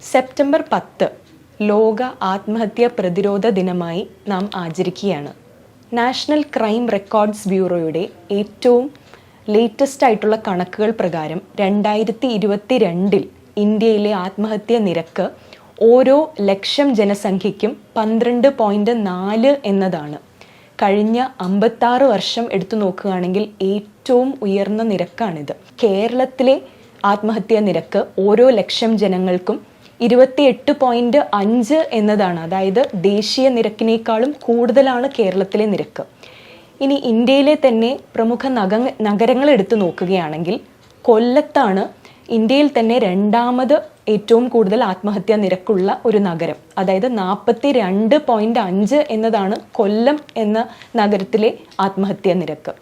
September 10 ലോക ആത്മഹത്യാ പ്രതിരോധ ദിനമായി നാം ആചരിക്കുകയാണ്. നാഷണൽ ക്രൈം റെക്കോർഡ്സ് ബ്യൂറോയുടെ ഏറ്റവും ലേറ്റസ്റ്റ് ആയിട്ടുള്ള കണക്കുകൾ പ്രകാരം 2022 ഇന്ത്യയിലെ ആത്മഹത്യാ നിരക്ക് ഓരോ ലക്ഷം ജനസംഖ്യയ്ക്കും 12.4 എന്നതാണ്. കഴിഞ്ഞ 56 വർഷം എടുത്തു നോക്കുകയാണെങ്കിൽ ഏറ്റവും ഉയർന്ന നിരക്കാണിത്. കേരളത്തിലെ ആത്മഹത്യാ നിരക്ക് ഓരോ ലക്ഷം ജനങ്ങൾക്കും 28.5 എന്നതാണ്. അതായത് ദേശീയ നിരക്കിനേക്കാളും കൂടുതലാണ് കേരളത്തിലെ നിരക്ക്. ഇനി ഇന്ത്യയിലെ തന്നെ പ്രമുഖ നഗരങ്ങൾ എടുത്തു നോക്കുകയാണെങ്കിൽ കൊല്ലത്താണ് ഇന്ത്യയിൽ തന്നെ രണ്ടാമത് ഏറ്റവും കൂടുതൽ ആത്മഹത്യാ നിരക്കുള്ള ഒരു നഗരം. അതായത് 42.5 എന്നതാണ് കൊല്ലം എന്ന നഗരത്തിലെ ആത്മഹത്യാ നിരക്ക്.